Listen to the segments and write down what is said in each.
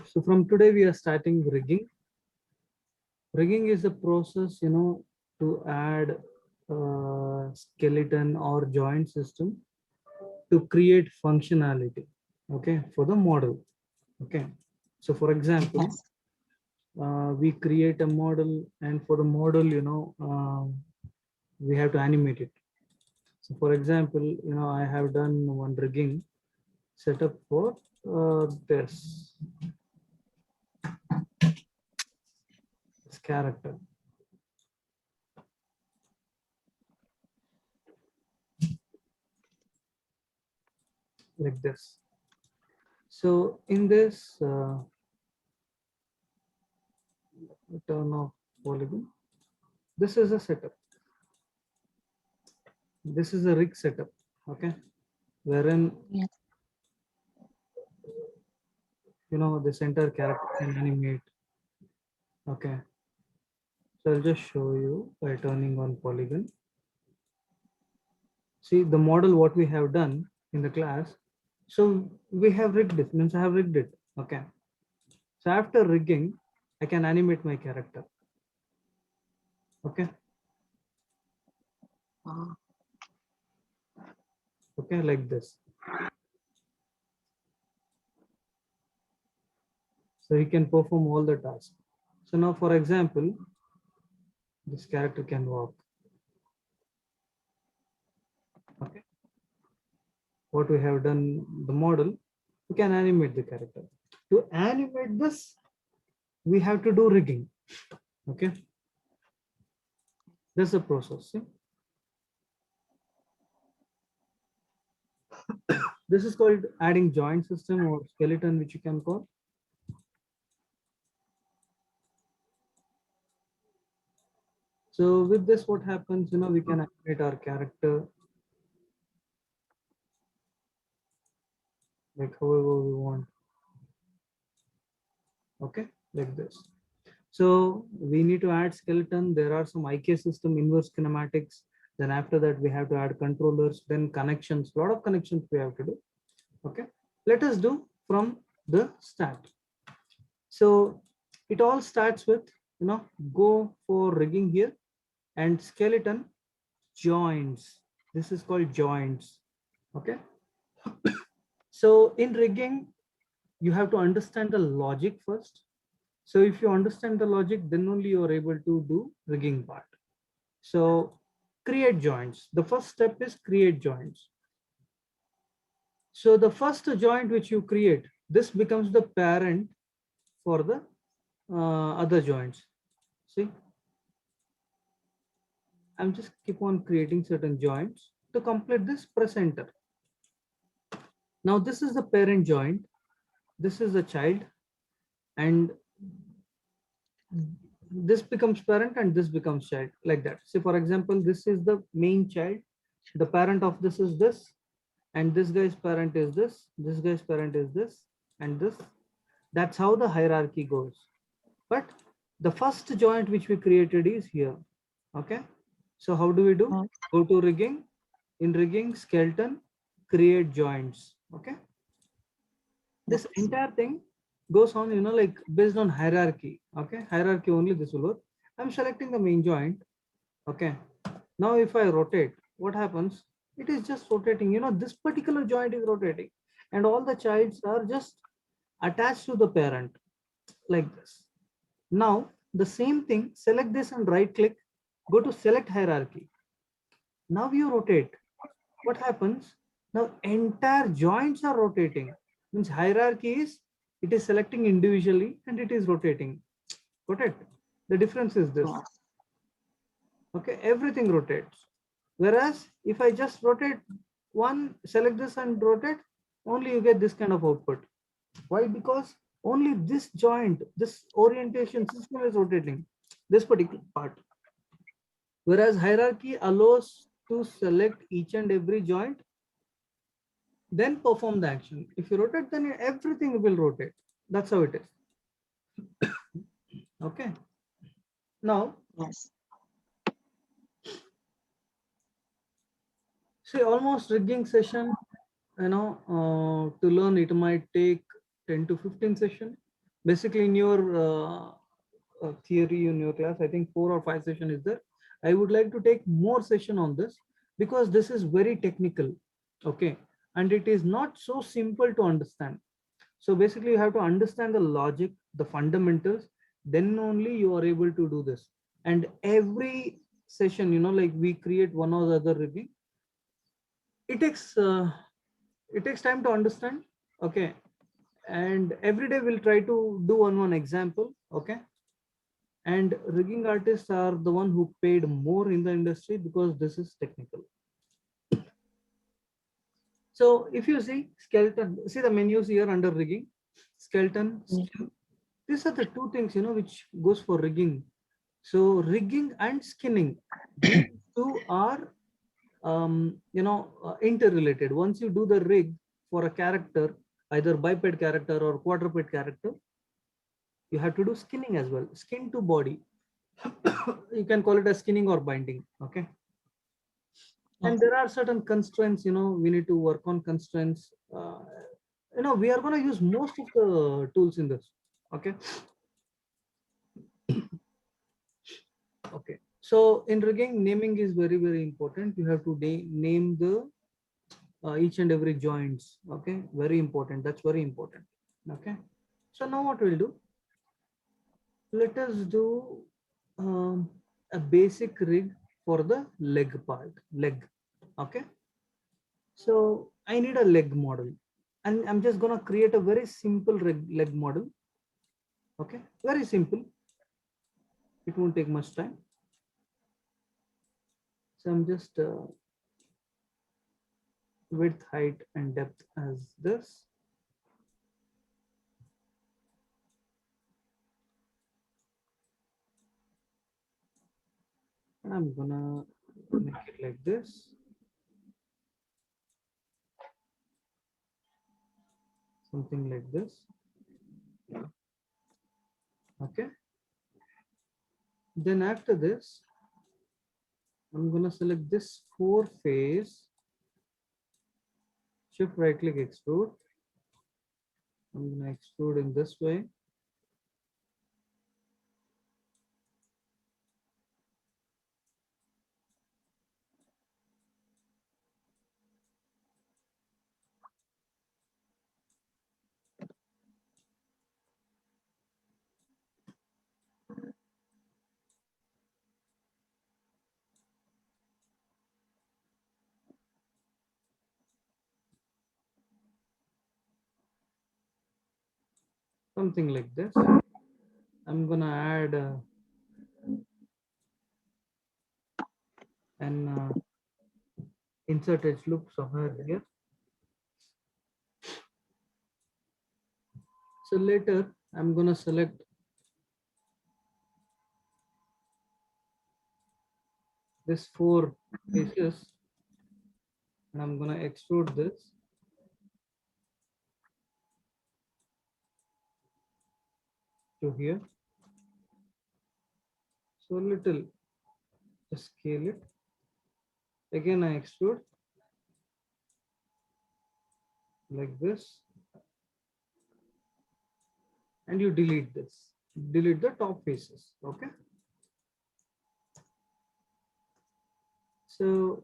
So from today we are starting rigging. Rigging is a process, to add skeleton or joint system to create functionality, okay, for the model. Okay. So for example, Yes. we create a model, and for the model, we have to animate it. So for example, I have done one rigging setup for this character like this. So in this, turn off polygon. This is a setup. This is a rig setup, okay, wherein Yes. this entire character can animate. Okay, so I'll just show you by turning on polygon. See the model what we have done in the class. So we have rigged it, means I have rigged it. Okay, so after rigging, I can animate my character. Okay, Oh, okay, like this. So he can perform all the tasks. So now, for example, this character can walk. Okay, what we have done, the model, we can animate the character. To animate this, we have to do rigging. Okay, that's the process. See? This is called adding joint system or skeleton, which you can call. So with this, what happens, we can animate our character like however we want. Okay, like this. So we need to add skeleton. There are some IK system inverse kinematics. Then after that, we have to add controllers, then connections, a lot of connections we have to do. Okay, let us do from the start. So it all starts with, go for rigging here and skeleton joints. This is called joints. Okay. So in rigging, you have to understand the logic first. So if you understand the logic, then only you are able to do rigging part. So create joints. The first step is create joints. So the first joint which you create, this becomes the parent for the other joints. See, I'm just keep on creating certain joints. To complete this, press enter. Now this is the parent joint. This is the child, and this becomes parent and this becomes child, like that. See, for example, this is the main child. The parent of this is this, and this guy's parent is this guy's parent is this, and this. That's how the hierarchy goes. But the first joint which we created is here. Okay, so how do we do? yes. Go to rigging. In rigging, skeleton, create joints. Okay, this Yes. entire thing goes on, like based on hierarchy. Okay, hierarchy only this will work. I'm selecting the main joint. Okay, now if I rotate, what happens? It is just rotating, this particular joint is rotating, and all the childs are just attached to the parent, like this. Now the same thing, select this and right click, go to select hierarchy. Now you rotate. What happens? Now entire joints are rotating. Means hierarchy is, it is selecting individually and it is rotating. Got it? The difference is this. Yes. Okay, everything rotates. Whereas if I just rotate one, select this and rotate, only you get this kind of output. Why? Because only this joint, this orientation system is rotating, this particular part. Whereas hierarchy allows to select each and every joint, then perform the action. If you rotate, then everything will rotate. That's how it is. Okay. Now, Yes. see, almost rigging session, to learn it might take 10 to 15 session. Basically, in your theory in your class, I think 4 or 5 session is there. I would like to take more session on this because this is very technical. Okay, and it is not so simple to understand. So basically, you have to understand the logic, the fundamentals, then only you are able to do this. And every session, like we create one or the other review, it takes time to understand. Okay, and every day we'll try to do one example. Okay, and rigging artists are the one who paid more in the industry because this is technical. So if you see skeleton, see the menus here under rigging, skeleton, skin. These are the two things, which goes for rigging. So rigging and skinning, these two are, interrelated. Once you do the rig for a character, either biped character or quadruped character, you have to do skinning as well, skin to body. You can call it as skinning or binding. Okay. And there are certain constraints, we need to work on constraints. We are going to use most of the tools in this. Okay. Okay. So in rigging, naming is very, very important. You have to name the each and every joints. Okay. Very important. That's very important. Okay. So now what we'll do, let us do a basic rig for the leg part, leg. Okay. So I need a leg model, and I'm just gonna create a very simple leg model. Okay, very simple. It won't take much time. So I'm just width, height, and depth as this. And I'm gonna make it like this. Something like this. Okay. Then after this, I'm gonna select this 4-face, shift right click extrude. I'm gonna extrude in this way. Something like this. I'm gonna add an insert edge loop somewhere here. So later I'm gonna select this 4 faces, and I'm gonna extrude this to here. So little, just scale it. Again I extrude like this, and you delete this. Delete the top faces. Okay. So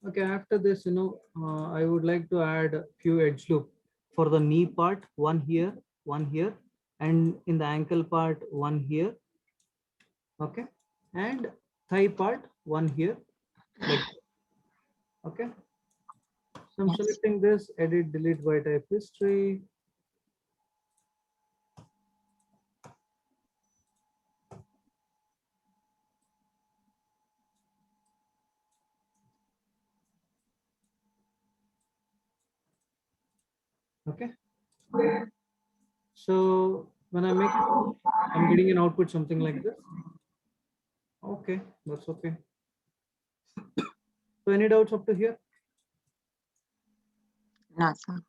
okay, after this, I would like to add a few edge loop for the knee part, one here, and in the ankle part, one here. Okay, and thigh part, one here. Like, okay. So I'm selecting this, edit, delete by type history. Okay. So when I make it, I'm getting an output something like this. Okay, that's okay. So any doubts up to here? No, sir.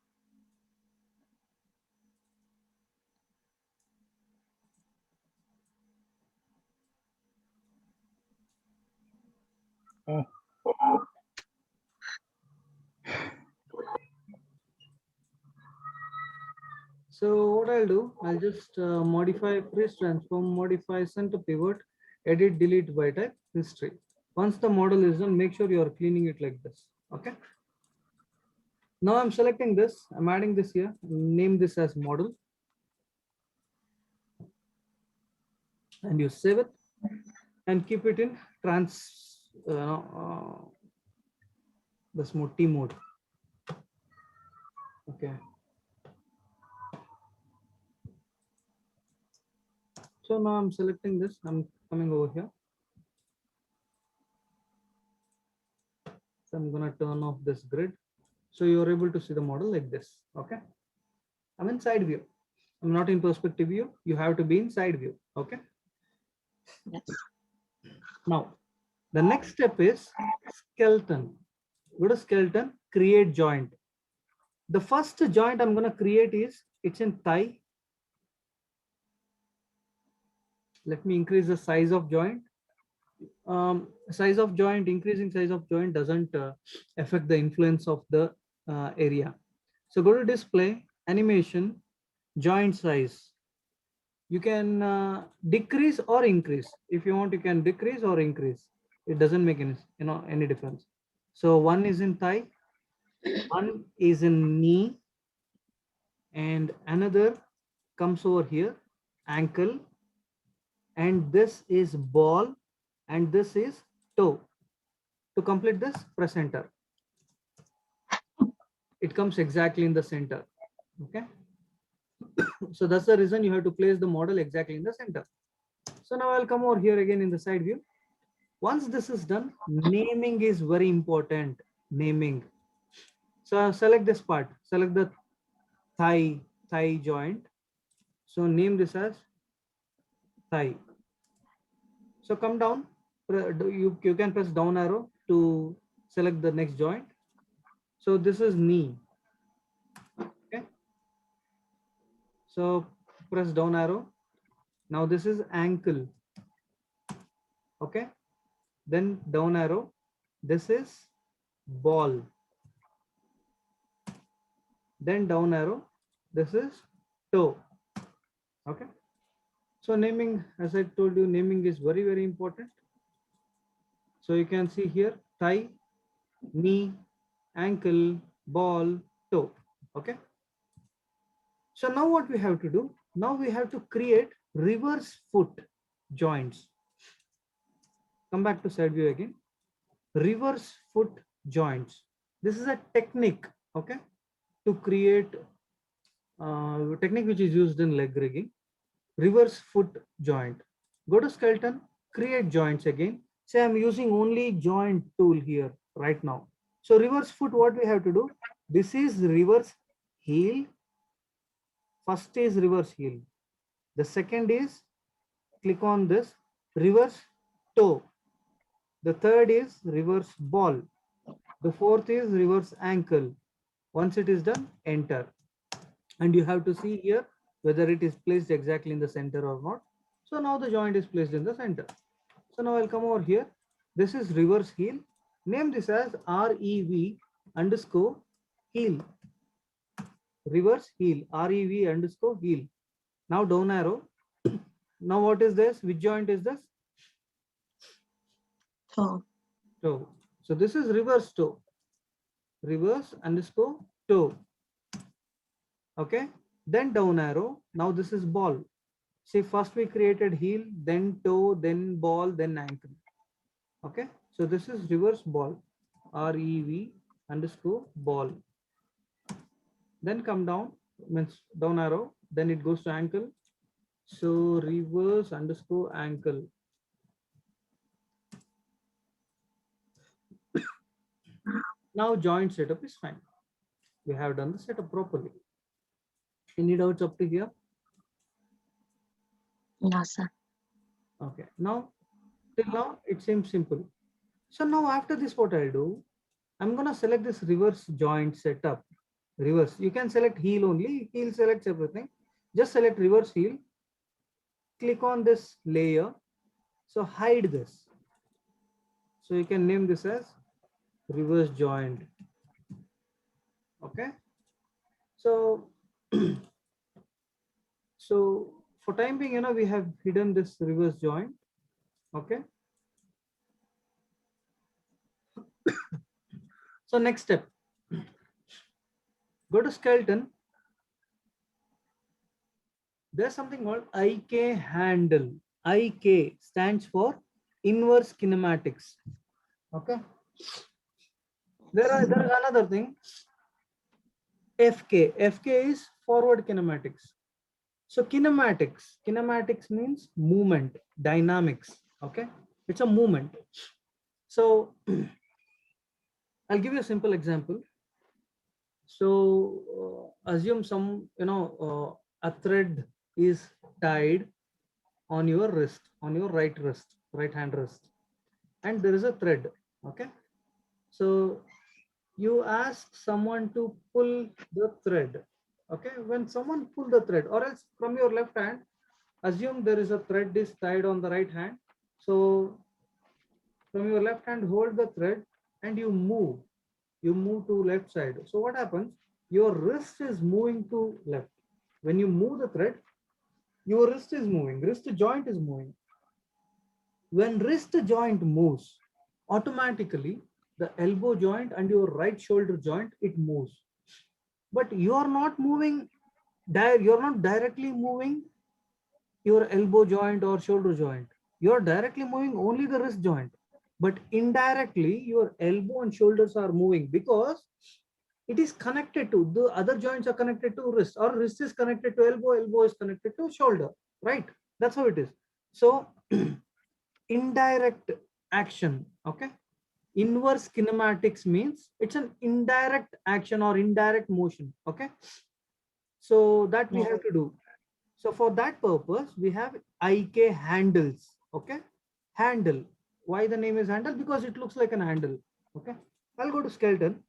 So what I'll do, I'll just modify freeze transform, modify center pivot, edit, delete by type, history. Once the model is done, make sure you are cleaning it like this. Okay. Now I'm selecting this, I'm adding this here, name this as model, and you save it and keep it in this mode, T mode. Okay. So now I'm selecting this, I'm coming over here. So I'm gonna turn off this grid. So you're able to see the model like this. Okay. I'm in side view. I'm not in perspective view. You have to be in side view. Okay. Yes. Now, the next step is skeleton. Go to skeleton, create joint. The first joint I'm going to create is, it's in thigh. Let me increase the size of joint. Size of joint, increasing size of joint doesn't affect the influence of the area. So go to display, animation, joint size. You can decrease or increase. If you want, you can decrease or increase. It doesn't make any difference. So one is in thigh, one is in knee, and another comes over here, ankle, and this is ball, and this is toe. To complete this, press enter. It comes exactly in the center. Okay. So that's the reason you have to place the model exactly in the center. So now I'll come over here again in the side view. Once this is done, naming is very important. Naming. So select this part, select the thigh joint. So name this as thigh. So come down, you can press down arrow to select the next joint. So this is knee. Okay. So press down arrow. Now this is ankle. Okay. Then down arrow. This is ball. Then down arrow. This is toe. Okay. So naming, as I told you, naming is very, very important. So you can see here, thigh, knee, ankle, ball, toe. Okay. So now what we have to do? Now we have to create reverse foot joints. Come back to side view again. Reverse foot joints. This is a technique, okay, to create technique which is used in leg rigging. Reverse foot joint. Go to skeleton, create joints again. Say I'm using only joint tool here right now. So reverse foot, what we have to do? This is reverse heel. First is reverse heel. The second is, click on this, reverse toe. The third is reverse ball. The fourth is reverse ankle. Once it is done, enter. And you have to see here whether it is placed exactly in the center or not. So now the joint is placed in the center. So now I'll come over here. This is reverse heel. Name this as REV underscore heel. Reverse heel, REV underscore heel. Now down arrow. Now what is this? Which joint is this? Toe. Toe. So this is reverse toe. Reverse underscore toe. Okay. Then down arrow. Now this is ball. See, first we created heel, then toe, then ball, then ankle. Okay. So this is reverse ball. REV underscore ball. Then come down, means down arrow. Then it goes to ankle. So reverse underscore ankle. Now joint setup is fine. We have done the setup properly. Any doubts up to here? No, sir. Okay. Now, till now, it seems simple. So now after this, what I'll do, I'm gonna select this reverse joint setup. Reverse. You can select heel only. Heel selects everything. Just select reverse heel. Click on this layer. So hide this. So you can name this as reverse joint. Okay. So so for time being, we have hidden this reverse joint. Okay. So next step, go to skeleton. There's something called IK handle. IK stands for inverse kinematics. Okay. There is another thing. FK. FK is forward kinematics. So kinematics means movement, dynamics. Okay. It's a movement. So I'll give you a simple example. So assume a thread is tied on your wrist, on your right hand wrist, and there is a thread. Okay. So you ask someone to pull the thread. Okay. When someone pull the thread, or else from your left hand, assume there is a thread is tied on the right hand. So from your left hand, hold the thread and you move to left side. So what happens? Your wrist is moving to left. When you move the thread, your wrist is moving, wrist joint is moving. When wrist joint moves, automatically the elbow joint and your right shoulder joint, it moves. But you are not moving, you're not directly moving your elbow joint or shoulder joint. You're directly moving only the wrist joint. But indirectly, your elbow and shoulders are moving because it is connected to the other joints are connected to wrist, or wrist is connected to elbow, elbow is connected to shoulder, right? That's how it is. So indirect action. Okay. Inverse kinematics means it's an indirect action or indirect motion. Okay. So that we Yeah. have to do. So for that purpose, we have IK handles. Okay. Handle. Why the name is handle? Because it looks like an handle. Okay. I'll go to skeleton.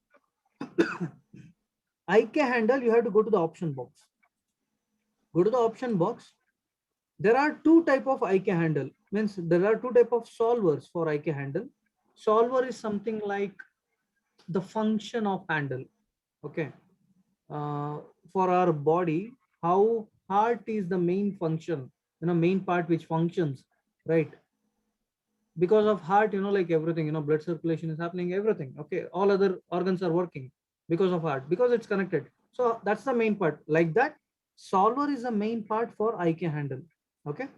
IK handle, you have to go to the option box. Go to the option box. There are two type of IK handle. Means there are two type of solvers for IK handle. Solver is something like the function of handle. Okay. For our body, how heart is the main function, main part which functions, right? Because of heart, like everything, blood circulation is happening, everything. Okay. All other organs are working because of heart, because it's connected. So that's the main part. Like that, solver is the main part for IK handle. Okay.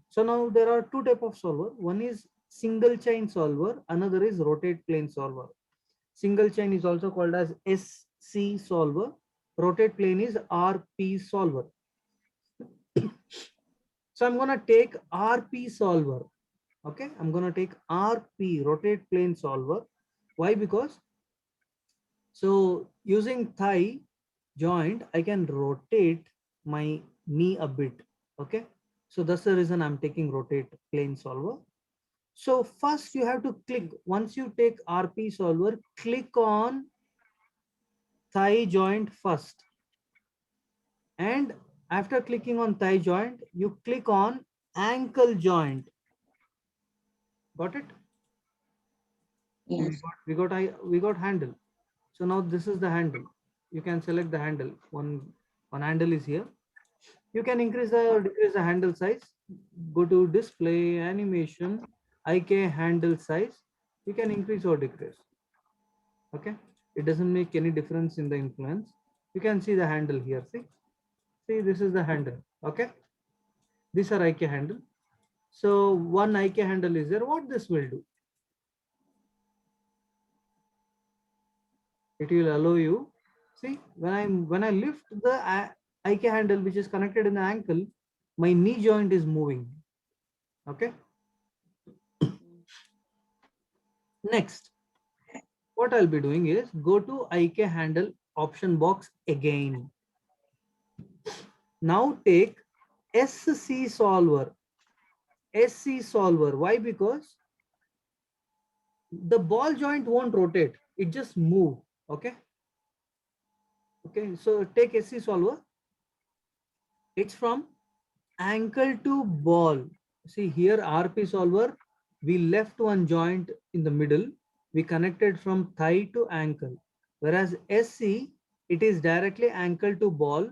So now there are two type of solver. One is single chain solver. Another is rotate plane solver. Single chain is also called as SC solver. Rotate plane is RP solver. So I'm going to take RP solver. Okay. I'm going to take RP, rotate plane solver. Why? Because so using thigh joint, I can rotate my knee a bit. Okay. So that's the reason I'm taking rotate plane solver. So first you have to click, once you take RP solver, click on thigh joint first. And after clicking on thigh joint, you click on ankle joint. Got it? Yes. We got handle. So now this is the handle. You can select the handle. One handle is here. You can increase or decrease the handle size. Go to display, animation, IK handle size. You can increase or decrease. Okay. It doesn't make any difference in the influence. You can see the handle here. See, this is the handle. Okay. These are IK handle. So one IK handle is there. What this will do? It will allow you. See, when I lift the IK handle which is connected in the ankle, my knee joint is moving. Okay. Next, what I'll be doing is go to IK handle option box again. Now take SC solver. SC solver. Why? Because the ball joint won't rotate. It just move. Okay. Okay. So take SC solver. It's from ankle to ball. See here, RP solver, we left one joint in the middle. We connected from thigh to ankle. Whereas SC, it is directly ankle to ball.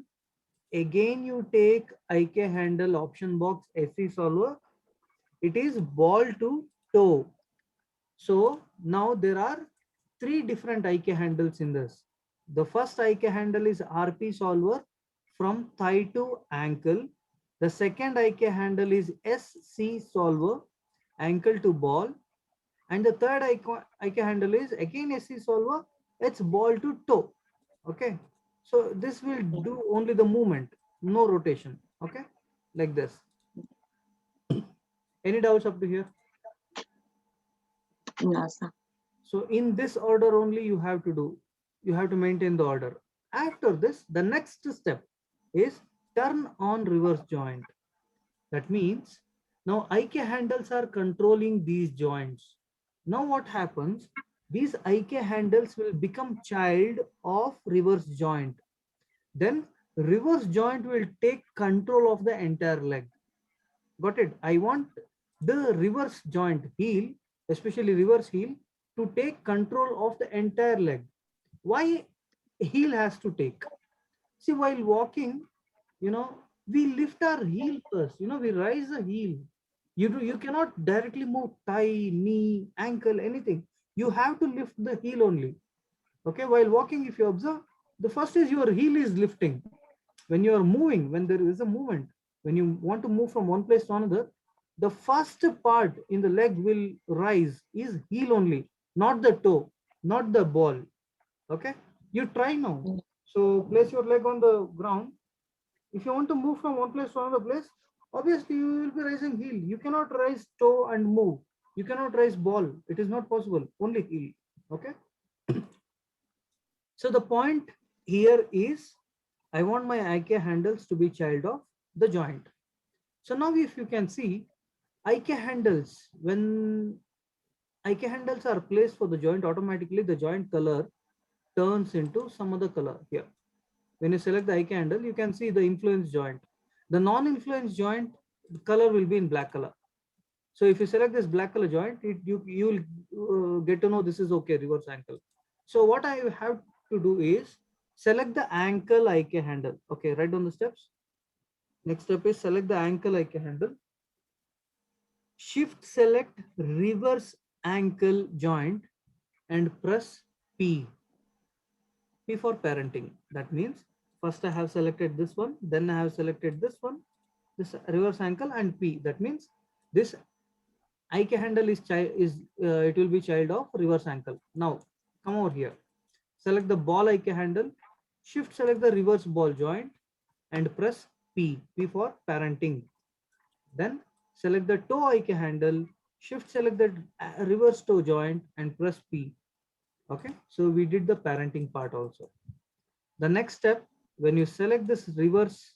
Again, you take IK handle option box SC solver. It is ball to toe. So now there are three different IK handles in this. The first IK handle is RP solver from thigh to ankle. The second IK handle is SC solver, ankle to ball. And the third IK handle is again SC solver, it's ball to toe. Okay. So this will do only the movement, no rotation. Okay. Like this. Any doubts up to here? No, sir. So in this order only you have to do, you have to maintain the order. After this, the next step is turn on reverse joint. That means now IK handles are controlling these joints. Now what happens? These IK handles will become child of reverse joint. Then reverse joint will take control of the entire leg. Got it? I want the reverse joint heel, especially reverse heel, to take control of the entire leg. Why heel has to take? See, while walking, we lift our heel first. We raise the heel. You cannot directly move thigh, knee, ankle, anything. You have to lift the heel only. Okay, while walking, if you observe, the first is your heel is lifting. When you are moving, when there is a movement, when you want to move from one place to another, the first part in the leg will rise is heel only, not the toe, not the ball. Okay, you try now. So place your leg on the ground. If you want to move from one place to another place, obviously you will be raising heel. You cannot raise toe and move. You cannot raise ball. It is not possible. Only heel. Okay. So the point here is I want my IK handles to be child of the joint. So now if you can see IK handles, when IK handles are placed for the joint, automatically the joint color turns into some other color here. When you select the IK handle, you can see the influence joint. The non-influence joint color will be in black color. So if you select this black color joint, you will get to know this is okay, reverse ankle. So what I have to do is select the ankle IK handle. Okay, write down the steps. Next step is select the ankle IK handle. Shift select reverse ankle joint and press P. P for parenting. That means first I have selected this one, then I have selected this one, this reverse ankle and P. That means this IK handle is it will be child of reverse ankle. Now come over here. Select the ball IK handle. Shift select the reverse ball joint and press P. P for parenting. Then select the toe IK handle. Shift select the reverse toe joint and press P. Okay. So we did the parenting part also. The next step, when you select this reverse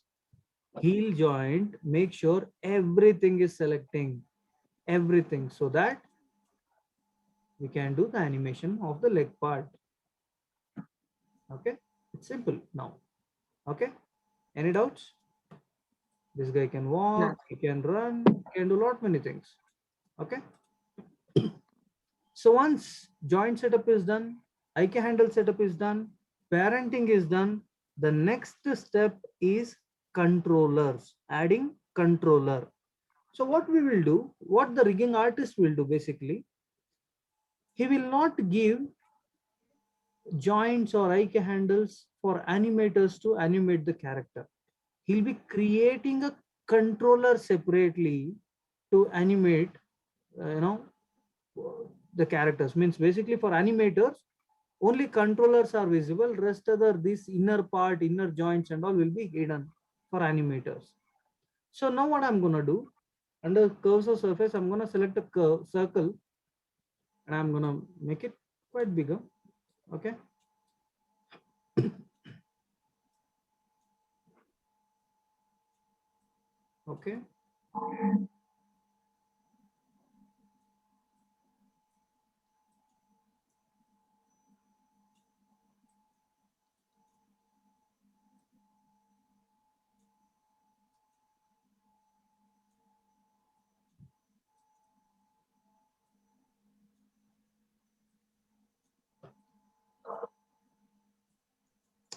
heel joint, make sure everything is selecting everything so that we can do the animation of the leg part. Okay, it's simple now. Okay, any doubts? This guy can walk, No. he can run, he can do lot many things. Okay. So once joint setup is done, IK handle setup is done, parenting is done, the next step is controllers, adding controller. So what we will do, what the rigging artist will do basically, he will not give joints or IK handles for animators to animate the character. He'll be creating a controller separately to animate, the characters. Means basically for animators, only controllers are visible. Rest other this inner part, inner joints and all will be hidden for animators. So now what I'm gonna do, under cursor surface, I'm gonna select a curve circle and I'm gonna make it quite bigger. Okay. Okay.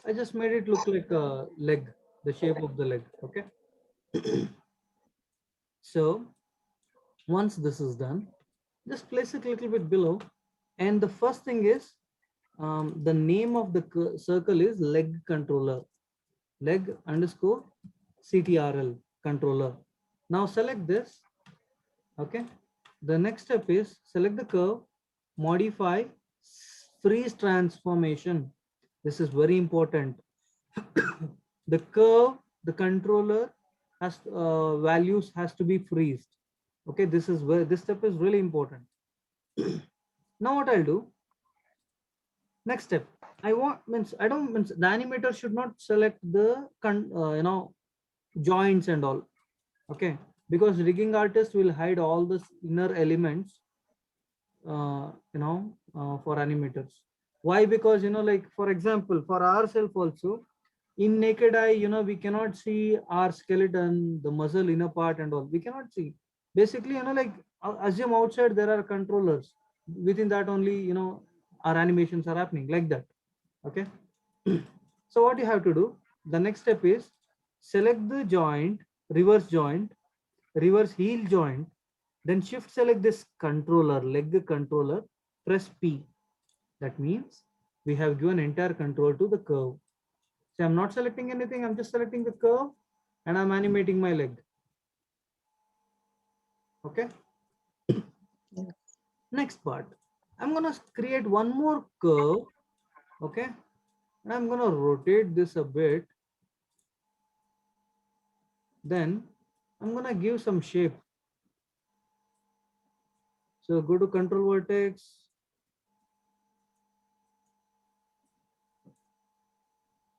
I just made it look like a leg, the shape of the leg. Okay. So once this is done, just place it a little bit below. And the first thing is the name of the circle is leg controller, leg underscore CTRL controller. Now select this. Okay. The next step is select the curve, modify freeze transformation. This is very important. The curve, the controller has values has to be freezed. Okay, this is where this step is really important. Now what I'll do, next step, I want means I don't means the animator should not select the joints and all. Okay, because rigging artist will hide all the inner elements for animators. Why? Because like for example, for ourselves also, in naked eye, we cannot see our skeleton, the muscle inner part and all. We cannot see. Basically, like assume outside there are controllers. Within that only, our animations are happening like that. Okay. So what you have to do, the next step is select the joint, reverse heel joint, then shift select this controller, leg controller, press P. That means we have given entire control to the curve. So I'm not selecting anything, I'm just selecting the curve and I'm animating my leg. Okay. Yes. Next part, I'm gonna create one more curve. Okay. And I'm gonna rotate this a bit. Then I'm gonna give some shape. So go to control vertex.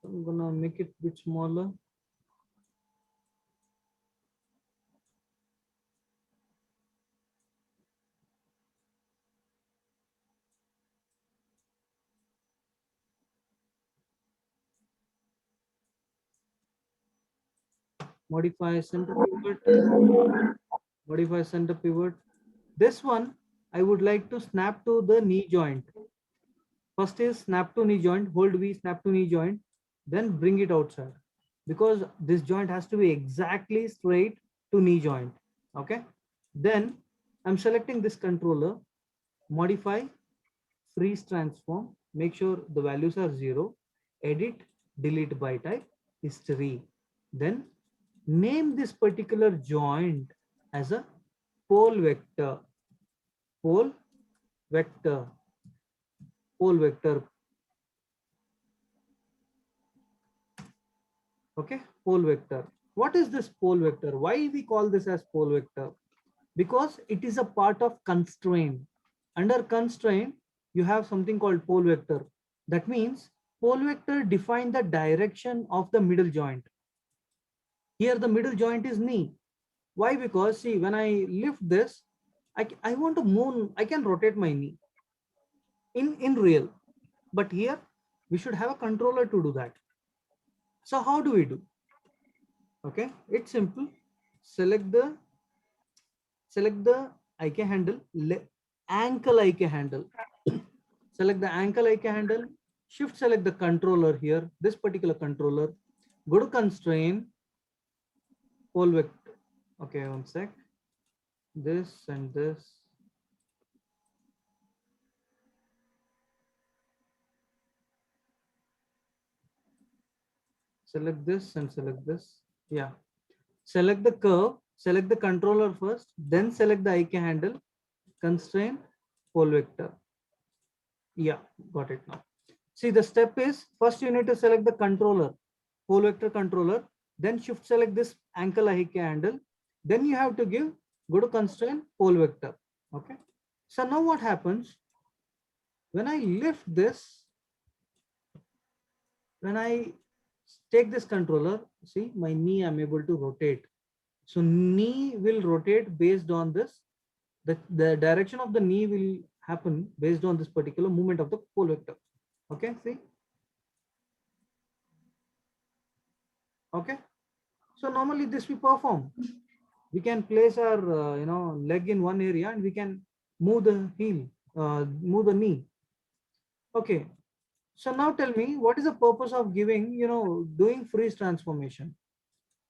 I'm gonna make it a bit smaller. Modify center pivot. Modify center pivot. This one, I would like to snap to the knee joint. First is snap to knee joint, hold V, snap to knee joint, then bring it outside. Because this joint has to be exactly straight to knee joint. Okay. Then I'm selecting this controller, modify, freeze transform, make sure the values are 0, edit, delete by type, history. Then name this particular joint as a pole vector, pole vector, pole vector. Okay, pole vector. What is this pole vector? Why we call this as pole vector? Because it is a part of constraint. Under constraint, you have something called pole vector. That means pole vector define the direction of the middle joint. Here the middle joint is knee. Why? Because see, when I lift this, I want to move, I can rotate my knee in real. But here we should have a controller to do that. So how do we do? Okay, it's simple. Select the IK handle, ankle IK handle. Select the ankle IK handle, shift select the controller here, this particular controller, go to constraint, pole vector. Okay, one sec. This and this. Select this and select this. Yeah. Select the curve, select the controller first, then select the IK handle, constraint, pole vector. Yeah, got it now. See, the step is first you need to select the controller, pole vector controller, then shift select this ankle IK handle. Then you have to give, go to constraint, pole vector. Okay. So now what happens when I lift this, when I take this controller, see my knee, I'm able to rotate. So knee will rotate based on this. The direction of the knee will happen based on this particular movement of the pole vector. Okay, see? Okay. So normally this we perform. We can place our leg in one area and we can move the heel, move the knee. Okay. So now tell me, what is the purpose of giving, doing freeze transformation?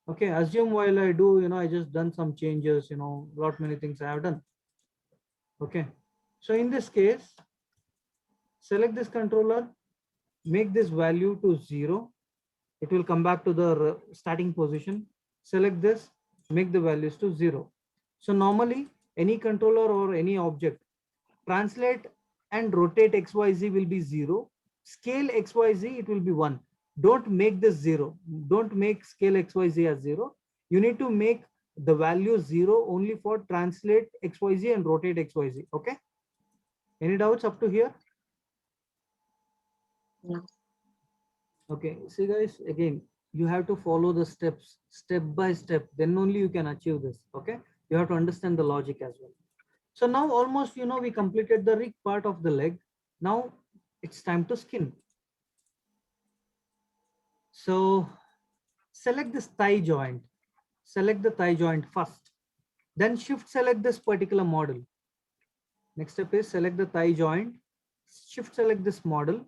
Okay, assume while I do, I just done some changes, lot many things I have done. Okay. So in this case, select this controller, make this value to 0. It will come back to the starting position. Select this, make the values to 0. So normally any controller or any object, translate and rotate XYZ will be 0. Scale XYZ, it will be 1. Don't make this 0. Don't make scale XYZ as 0. You need to make the value 0 only for translate XYZ and rotate XYZ. Okay. Any doubts up to here? No. Okay, see guys, again, you have to follow the steps step by step, then only you can achieve this. Okay, you have to understand the logic as well. So now almost, we completed the rig part of the leg. Now it's time to skin. So select this thigh joint, select the thigh joint first, then shift select this particular model. Next step is select the thigh joint, shift select this model,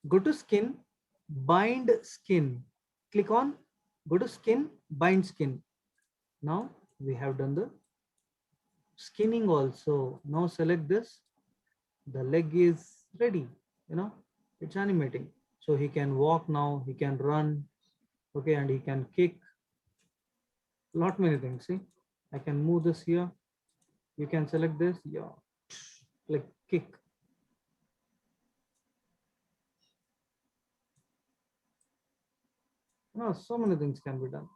go to skin, bind skin, click on, go to skin, bind skin. Now we have done the skinning also. Now select this, the leg is ready, it's animating. So he can walk now, he can run, okay, and he can kick, lot many things. See, I can move this here, you can select this, yeah, like kick. So many things can be done.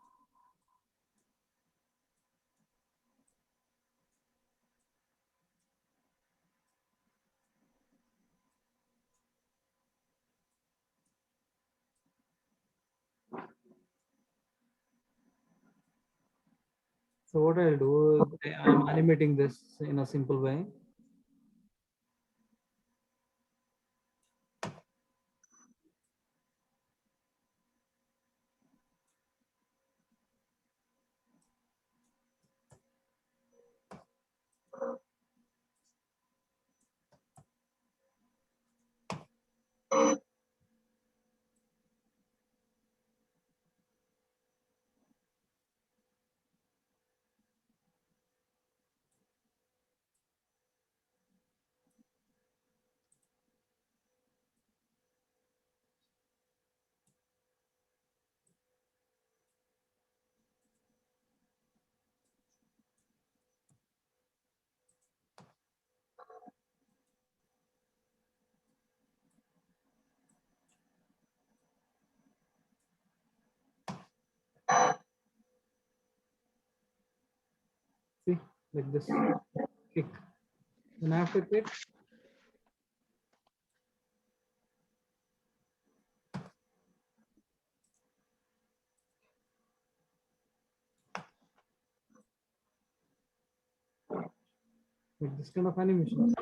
So what I'll do, I'm animating this in a simple way. See, like this, kick. And after kick, like this kind of animation.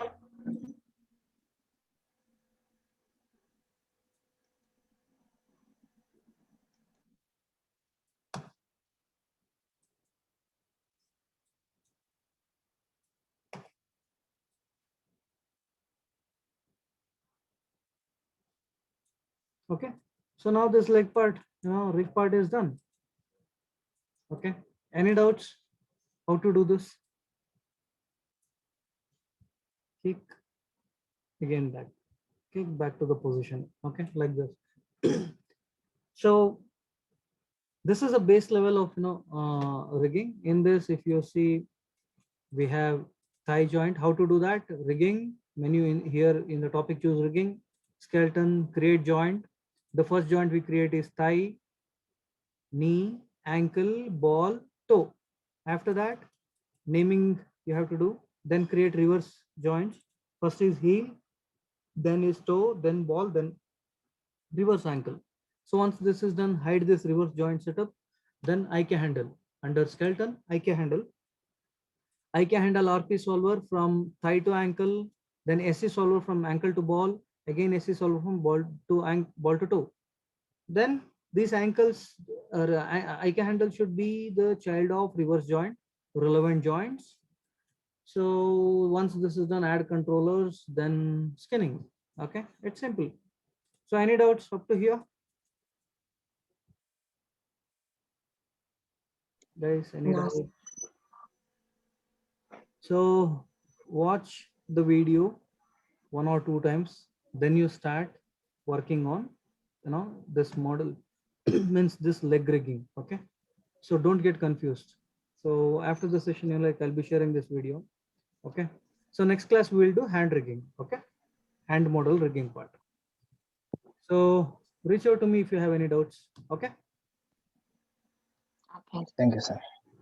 Okay. So now this leg part, rig part is done. Okay. Any doubts how to do this? Kick again back, kick back to the position. Okay, like this. So this is a base level of rigging. In this, if you see, we have thigh joint. How to do that? Rigging menu in here in the topic, choose rigging, skeleton, create joint. The first joint we create is thigh, knee, ankle, ball, toe. After that, naming you have to do. Then create reverse joints. First is heel, then is toe, then ball, then reverse ankle. So once this is done, hide this reverse joint setup. Then I can handle. Under skeleton, IK handle. IK handle RP solver from thigh to ankle, then SC solver from ankle to ball, again SC solver from ball to toe. Then these ankles or IK handle should be the child of reverse joint, relevant joints. So once this is done, add controllers, then skinning. Okay, it's simple. So any doubts up to here? Guys, any No, doubts? So watch the video 1 or 2 times, then you start working on, this model means this leg rigging. Okay, so don't get confused. So after the session, I'll be sharing this video. Okay, so next class we will do hand rigging. Okay, hand model rigging part. So reach out to me if you have any doubts. Okay. okay. Thank you, sir.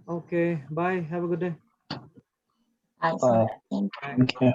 Okay, bye, have a good day. I Bye. see. Bye. Thank you.